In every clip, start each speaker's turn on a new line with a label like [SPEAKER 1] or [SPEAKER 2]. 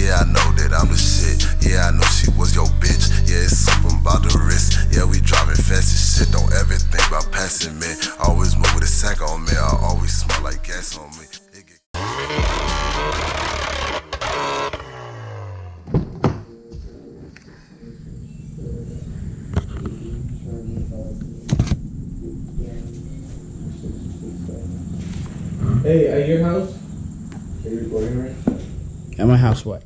[SPEAKER 1] Yeah, I know that I'm the shit. Yeah, I know she was your bitch. Yeah, it's something about the wrist. Yeah, we driving fast as shit. Don't ever think about passing me. Always move with a sack on me. I always smell like gas on me.
[SPEAKER 2] Hey, at your house? Are you recording right?
[SPEAKER 3] At my house, what?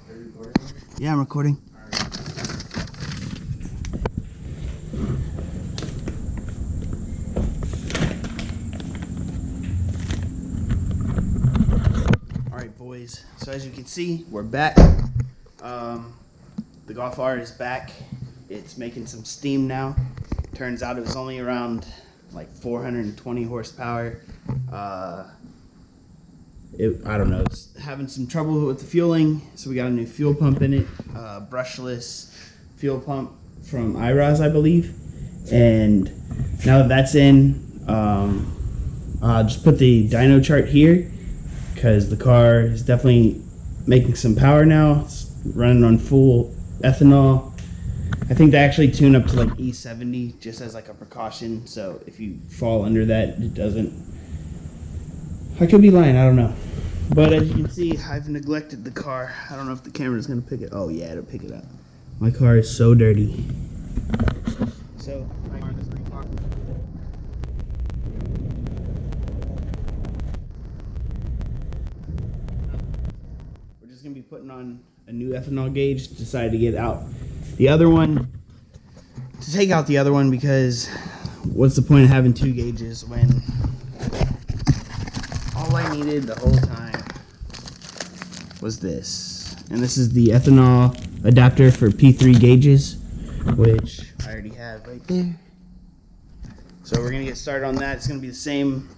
[SPEAKER 2] Are you recording?
[SPEAKER 3] Yeah, I'm recording. Alright, boys. So as you can see, we're back. The Golf R is back. It's making some steam now. Turns out it was only around like 420 horsepower. I don't know, it's having some trouble with the fueling, so we got a new fuel pump in it, brushless fuel pump from iROS, I believe. And now that that's in, just put the dyno chart here because the car is definitely making some power now. It's running on full ethanol. I think they actually tune up to like E70 just as like a precaution, so if you fall under that, it doesn't. I could be lying, I don't know. But as you can see, I've neglected the car. I don't know if the camera's gonna pick it. Oh yeah, it'll pick it up. My car is so dirty. So we're just gonna be putting on a new ethanol gauge. Decided to get out the other one. To take out the other one because what's the point of having two gauges when all I needed the whole time was this. And this is the ethanol adapter for P3 gauges, which I already have right there. So we're gonna get started on that. It's gonna be the same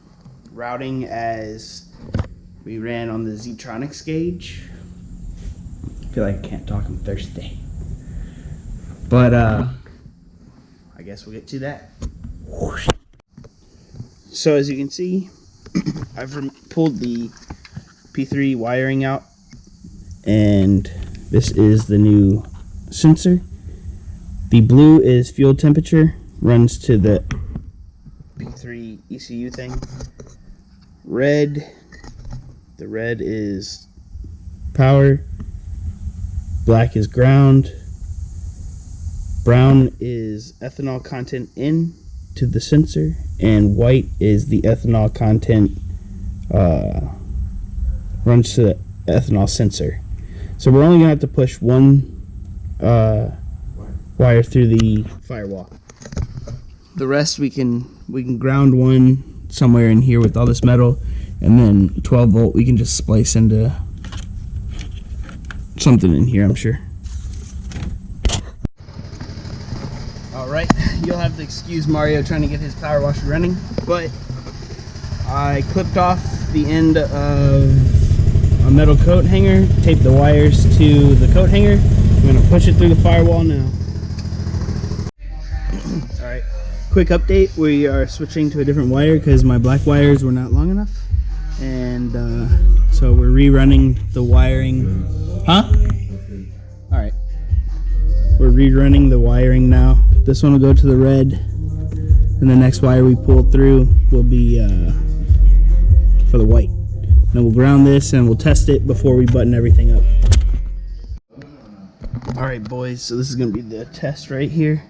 [SPEAKER 3] routing as we ran on the Zetronics gauge. I feel like I can't talk, I'm thirsty. But I guess we'll get to that. So as you can see, I've pulled the P3 wiring out, and this is the new sensor. The blue is fuel temperature, runs to the P3 ECU thing. The red is power, black is ground, brown is ethanol content in to the sensor, and white is the ethanol content runs to the ethanol sensor. So we're only gonna have to push one wire through the firewall. The rest we can ground one somewhere in here with all this metal, and then 12 volt we can just splice into something in here, I'm sure. Alright, you'll have to excuse Mario trying to get his power washer running, but I clipped off the end of a metal coat hanger, taped the wires to the coat hanger. I'm going to push it through the firewall now. Alright, quick update. We are switching to a different wire because my black wires were not long enough. And so we're rerunning the wiring. Huh? Alright. We're rerunning the wiring now. This one will go to the red, and the next wire we pull through will be for the white. Then we'll ground this and we'll test it before we button everything up. Alright boys, so this is going to be the test right here.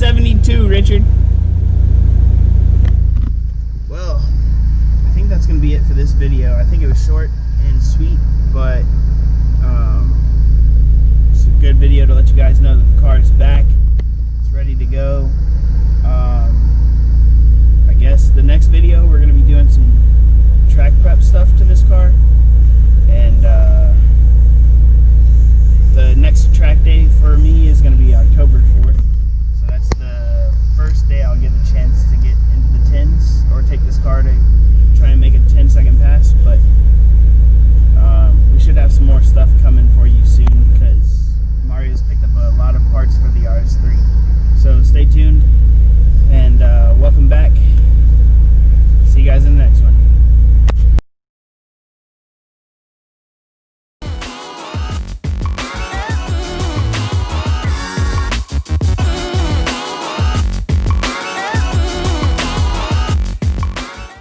[SPEAKER 3] 72, Richard. Well, I think that's going to be it for this video. I think it was short and sweet, but it's a good video to let you guys know that the car is back. It's ready to go. I guess the next video we're going to be doing some track prep stuff to this car, and the next track day for